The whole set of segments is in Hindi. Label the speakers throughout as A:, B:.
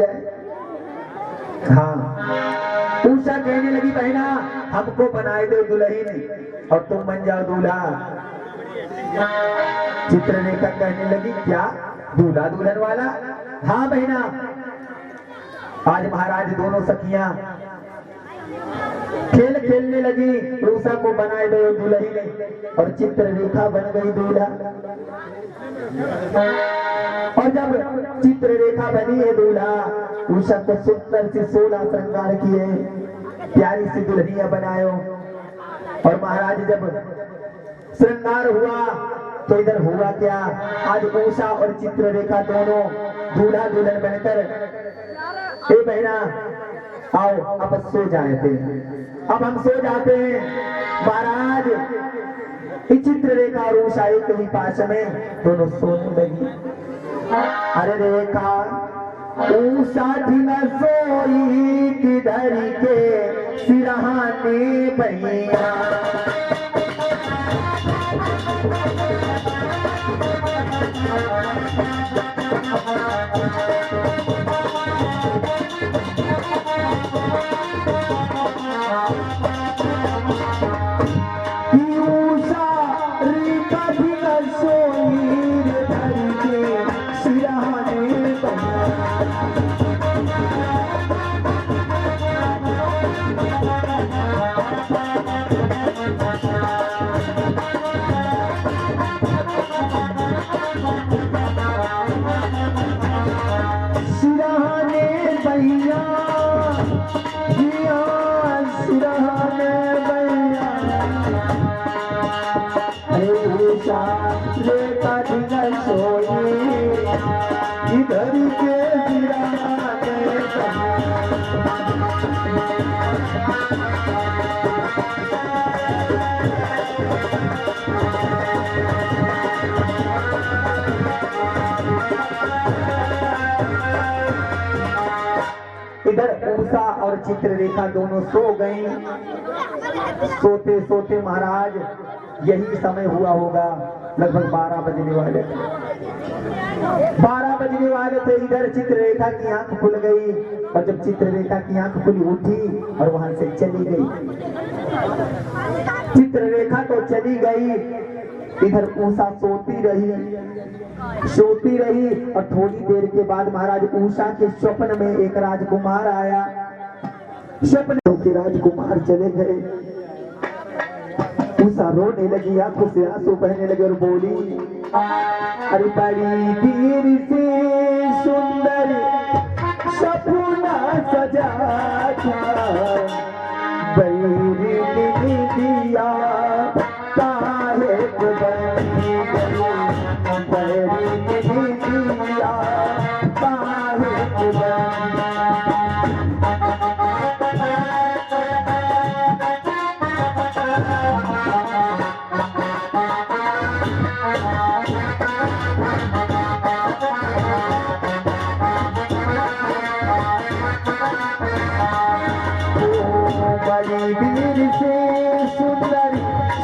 A: जाए। हाँ, उषा कहने लगी बहना हमको बनाए दो दुल्हन और तुम बन जाओ दूल्हा। चित्रलेखा कहने लगी क्या दूल्हा दुल्हन वाला? हाँ बहना, आज महाराज दोनों सखियां खेल खेलने लगी, उषा को बनाए दो दुल्हन और चित्रलेखा बन गई दूल्हा। और जब चित्रलेखा बनी है दूल्हा, उषा को सुंदर से 16 श्रृंगार किए, प्यारी सी दुल्हनिया बनायो। और महाराज जब श्रृंगार हुआ तो इधर हुआ क्या, आज उषा और चित्रलेखा दोनों दूल्हा दुल्हन बनकर, ए बहना आओ अब सो जाते हैं, अब हम सो जाते हैं। महाराज चित्रलेखा और उषा एक ही पास में दोनों सोने लगी। अरे रेखा उषा न सोई किधर के सिरहाने भैया, इधर उषा और चित्रलेखा दोनों सो गई। सोते सोते महाराज यही समय हुआ होगा, लगभग 12 बजने वाले थे। 12 बजने वाले थे। इधर चित्रलेखा की आंख खुल गई और जब चित्रलेखा की आंख खुली उठी और वहां से चली गई। चित्रलेखा तो चली गई, इधर उषा सोती रही और थोड़ी देर के बाद महाराज उषा के स्वप्न में एक राजकुमार आया। स्वप्न के राजकुमार चले गए। उषा रोने लगी, आंखों से आंसू बहने लगे और बोली, अरे बड़ी देर से सुंदर सपना सजा था, बड़ी दिया काहे बनी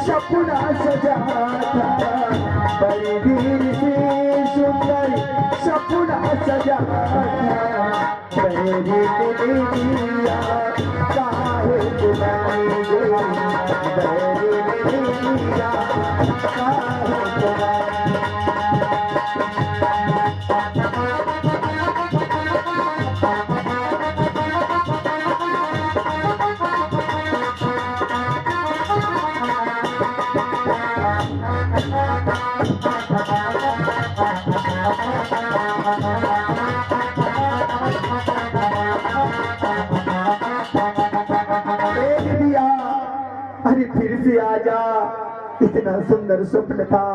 A: सपना सजा था, बड़ी देर से सुंदर सपना सजा था, बड़ी दिया काहे बुलाई गई, बड़ी दिया काहे बुलाई। अरे फिर से आजा, इतना सुंदर स्वप्न था,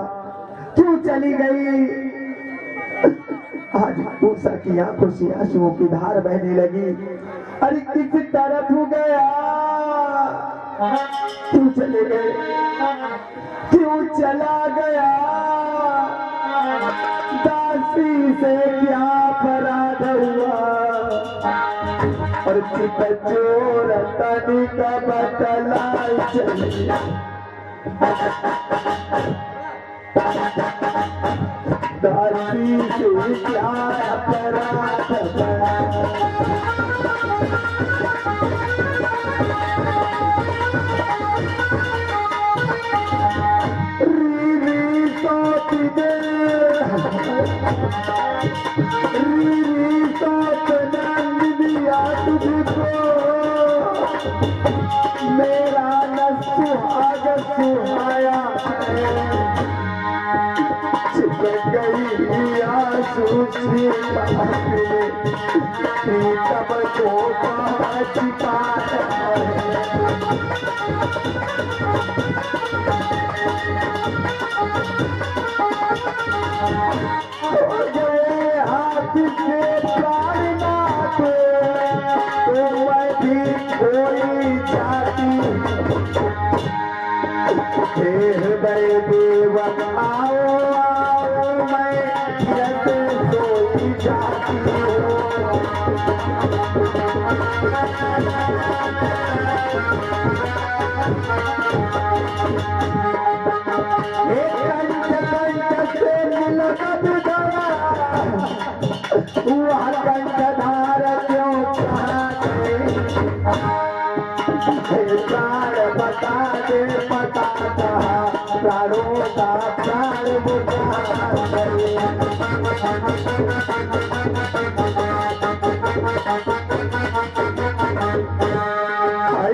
A: क्यों चली गई? आज उषा की आंखों से आंसुओं की धार बहने लगी। अरे किस तरफ गया, क्यों चले गए, क्यों चला गया? दासी से क्या अपराध हुआ? और चोर तन का बतलाई चली, दासी से क्या अपराध हुआ? मेरा न सुहाग सुहाया चिपक गई आंसू से तब को छिपाया हाथ से प्राणनाथ तो मैं भी कोई जाती हृदय देवन आओ आओ मैं फिरत सोई जाती हूँ कंठधार क्यों प्राण बता दे पता प्राणों का प्राण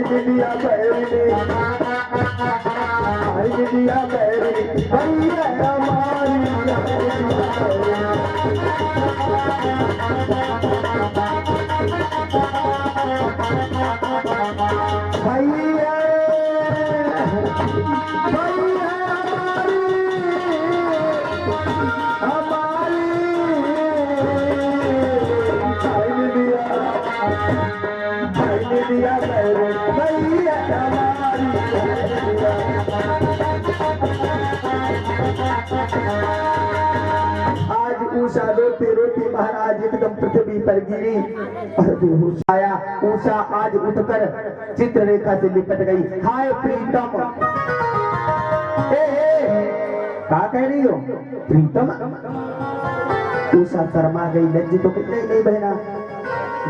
A: दिया बैरी दिया बैरी भैया उषा रोते रोते महाराज एकदम पृथ्वी पर गिरी और बेहोश आया। उषा आज उठकर चित्ररेखा से लिपट गई। हाय प्रीतम, क्या कह रही हो प्रीतम? उषा शर्मा गई, लज्जित तो नहीं नहीं बहना,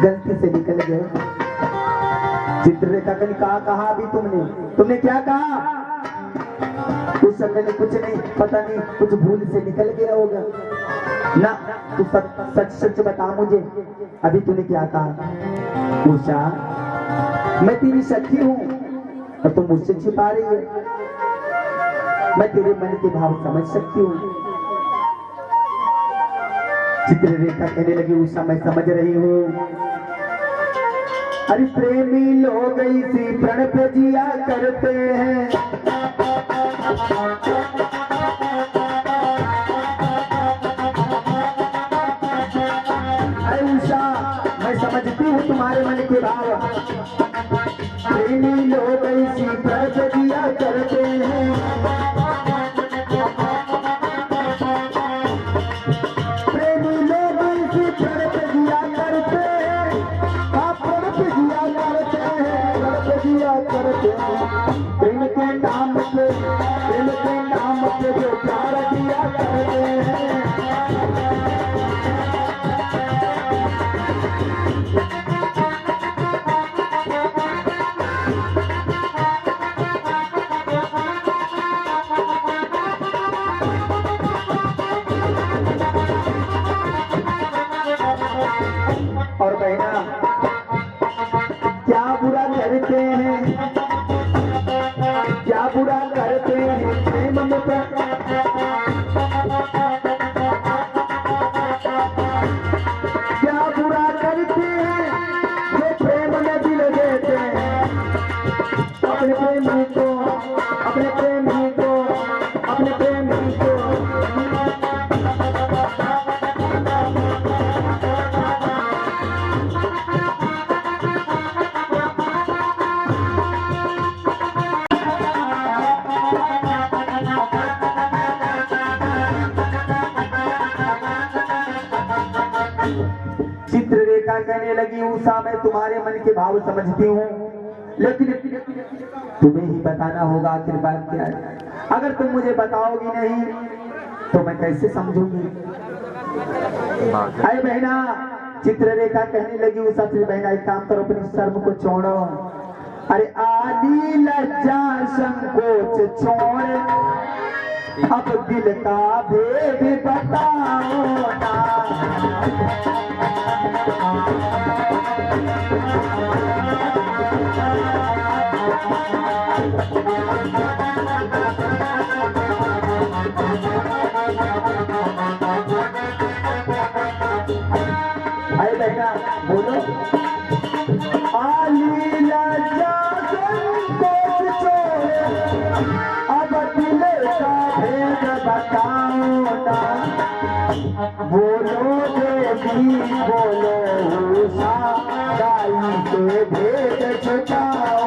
A: गलती से निकल गए। चित्ररेखा ने कहा भी तुमने क्या कहा? उस समय ने कुछ नहीं, पता नहीं कुछ भूल से निकल गया होगा ना। तू सच सच बता मुझे, अभी तूने क्या कहा? उषा, मैं तेरी सखी हूँ और तुम मुझसे छिपा रही है। मैं तेरे मन के भाव समझ सकती हूँ। चित्ररेखा कहने लगी, उषा मैं समझ रही हूँ। अरे प्रेमी लोग इसी प्रण पे जिया करते हैं। उषा मैं समझती हूँ तुम्हारे मन के भाव। प्रेमी लोग इसी प्रण पे जिया करते हैं। प्रेमी लोग इसी प्रण पे जिया करते हैं। करते हैं प्रेम के नाम पे, प्रेम के नाम पे जो प्यार दिया करते हैं। और बहना क्या बुरा करते हैं, क्या बुरा करते हैं प्रेम में? क्या बुरा करते हैं जो प्रेम में दिल देते हैं? अपने प्रेमी को, अपने प्रेमी को, अपने प्रेमी को। चित्ररेखा कहने लगी, उषा मैं तुम्हारे मन के भाव समझती हूँ, लेकिन तुम्हें ही बताना होगा आखिर बात क्या है। अगर तुम मुझे बताओगी नहीं तो मैं कैसे समझूंगी? अरे बहना चित्ररेखा कहने लगी उषा से, बहना एक काम करो, अपनी शर्म को छोड़ो। अरे आदि लज्जा संकोच छोड़, अब दिल का भेद बताओ ना। अरे बेटा बोलो। आली लज्जा संकोच छोड़, अब दिल का भेद बताओ ना। बोलो देवी बोलो उषा, गाई के भेद छुपाओ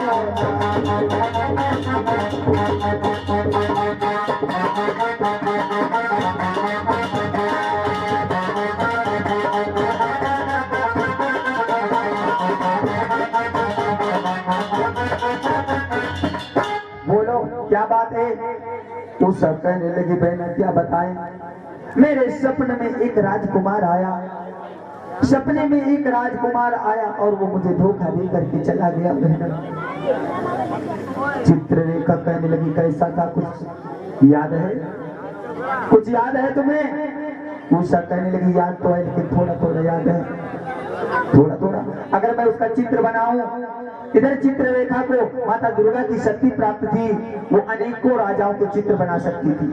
A: बोलो क्या बात है। तू सब कहने लगी बहना क्या बताएं। मेरे सपने में एक राजकुमार आया, सपने में एक राजकुमार आया और वो मुझे धोखा दे करके चला गया बहना। चित्ररेखा कहने लगी कैसा था, कुछ याद है, कुछ याद है तुम्हें। उषा कहने लगी याद तो है लेकिन थोड़ा थोड़ा याद है, थोड़ा थोड़ा। अगर मैं उसका चित्र बनाऊं, इधर चित्ररेखा को माता दुर्गा की शक्ति प्राप्त थी, वो अनेकों राजाओं को चित्र बना सकती थी।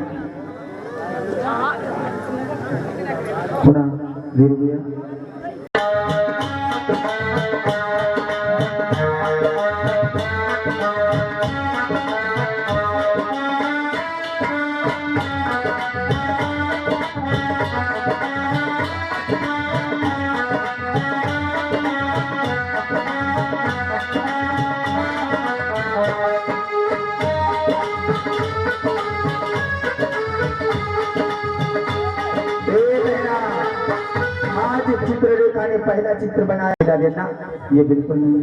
A: पुनः वीर भैया चित्ररेखा ने पहला चित्र बनाया देना, ये बिल्कुल नहीं।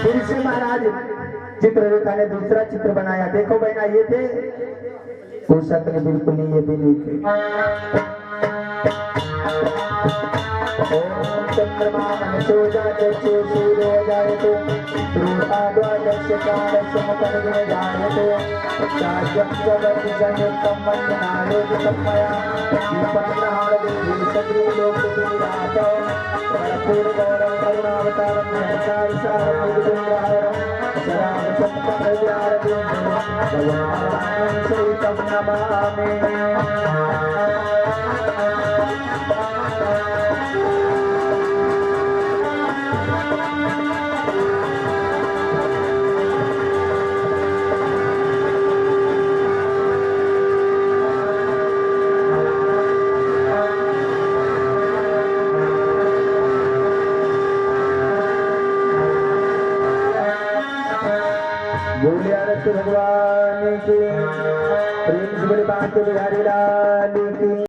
A: फिर से महाराज चित्ररेखा ने दूसरा चित्र बनाया। देखो बहना ये थे, उषा ने बिल्कुल नहीं, ये भी नहीं थे। चंद्रमा मनसो जाते सूर्यो जायते, रूपा द्वादश कालस्य मुखर्गुण जायते, साध्यं जगति संयुक्तं वन्दनायोगितं मया, दीपं ग्रहाणदेवी सत्री लोकविराट, कर्पूरगौरं करुणावतारं नमस्कारं मुकुन्दहारं, शरावसत्तं हृदयारविन्दं भगवान् सहितं नमामि। भगवान की प्रेम से बड़ी बात बिहारी लाल की।